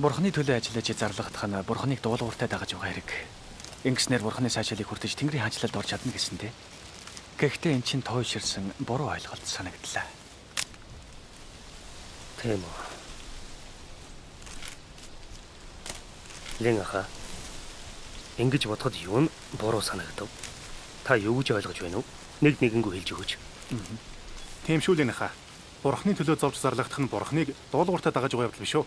Бурхны төлөө ажиллаж зарлагдах нь Бурхныг дуулууртай дагаж байгаа хэрэг. Ингэснээр Бурхны сайшаалыг хүртэж Тэнгэрийн хаанчлалд орж чадна гэсэнтэй. Гэхдээ эн чинь тойширсан буруу ойлголт санагдлаа. Тийм үү. Лингаха. Ингэж бодоход юу нь буруу санагдав? Та юу гэж ойлгож байна уу? Нэг нэгэнгүү хэлж өгөөч. Тийм шүү Лингаха. Бурхны төлөө зовж зарлагдах нь Бурхныг дуулууртай дагаж байгаа явдал биш үү?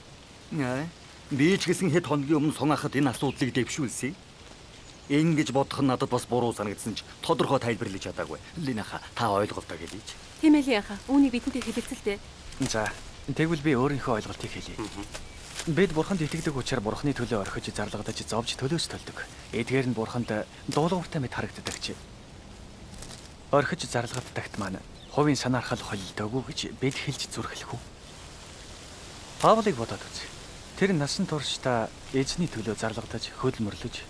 Би ч гэсэн хэд хоногийн өмнө сунаахад энэ асуудлыг дэвшүүлсэн. Ингэж бодох нь надад бас буруу санагдсан ч тодорхой тайлбарлаж чадаагүй. Лингаха, та ойлголтоо гэлээч. Тийм ээ Лингаха. Үүнийг бидэнтэй хэлэлцэлтэй. За, тэгвэл би өөрийнхөө ойлголтыг хэлье. Бид Бурханд итгэдэг учраас Бурхны төлөө орхиж зарлагдаж зовж төлөөс төлдөг. Эдгээр нь Бурханд дуулууртай мэт харагддаг ч. Орхиж зарлагддагт маань хувийн санаархал холилдоогүй гэж бид хэлж зүрхлэх үү? Паулыг бодоод үз. Тэр насан туршдаа эзний төлөө зарлагдаж хөдөлмөрлөж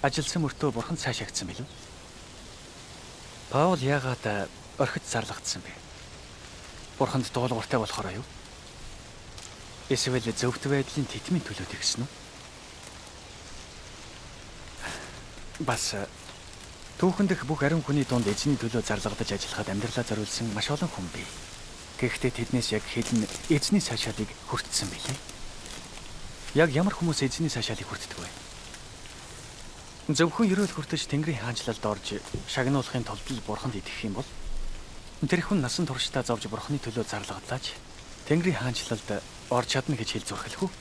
ажилсан мөртөө Бурханд цаашаагдсан билүү? Паул яагаад орхиж зарлагдсан бэ? Бурханд дуулууртай болохоор юу? Эсвэл зөвхт байдлын тэтмийн төлөө тэгсэн үү? Бас түүхэн дэх бүх ариун хүний дунд эзний төлөө зарлагдаж ажиллахад амьдралаа зориулсан маш олон хүн бий. Гэхдээ тэднээс яг хэд нь эзний цаашаалыг хүртсэн билээ? Яг ямар хүмүүс эзний цаашаалыг хүртдэг вэ? Зөвхөн ерөөл хүртэж Тэнгэрийн хаанчлалд орж шагнуулахын тулд л Бурханд итгэх юм бол тэр хүн насан туршдаа зовж Бурханы төлөө зарлагдлаач Тэнгэрийн хаанчлалд орж чадна гэж хэл зүрхлэх үү?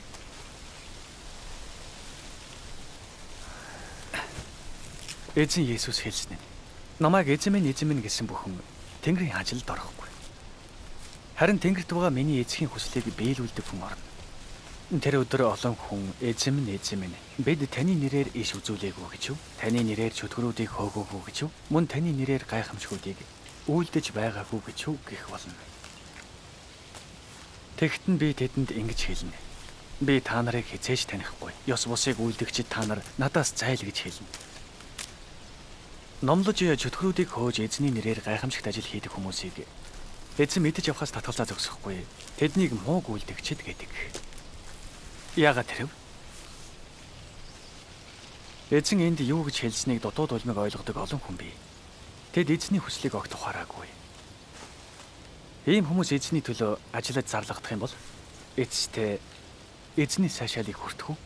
Эзэн Есүс хэлсэн нь намайг эзэн минь гэсэн бүхэн Тэнгэрийн хаанчлалд орохгүй. Харин Тэнгэрт байгаа миний эцгийн хүслийг биелүүлдэг хүн орно. Тэр өдөр олон хүн эзэн минь бид таны нэрээр иш үзүүлээгүй гэж юу? Таны нэрээр чөтгөрүүдийг хөөгөөгүй гэж юу? Мөн таны нэрээр гайхамшгүүдийг үйлдэж байгаагүй гэж юу гэх болно. Тэгтэн би тэдэнд ингэж хэлнэ. Би та нарыг хизээж танихгүй. Ёс бусыг үйлдэгчид та нар надаас зайл гэж хэлнэ. Номлож чөтгөрүүдийг хөөж эзний нэрээр гайхамшигт ажил хийдэг хүмүүсийг эзэн мэдэж явахаас татгалзаа зогсохгүй. Тэднийг мууг үйлдэгчид гэдэг. Яагаад тэрв? Эзэн энд юу гэж хэлснийг дутууд улмыг ойлгодог олон хүн бий. Тэд эзний хүслийг огт ухаараагүй. Ийм хүмүүс эзний төлөө ажиллаж зарлагдах юм бол эцэстээ эзний сайшаалыг хүртэх үү?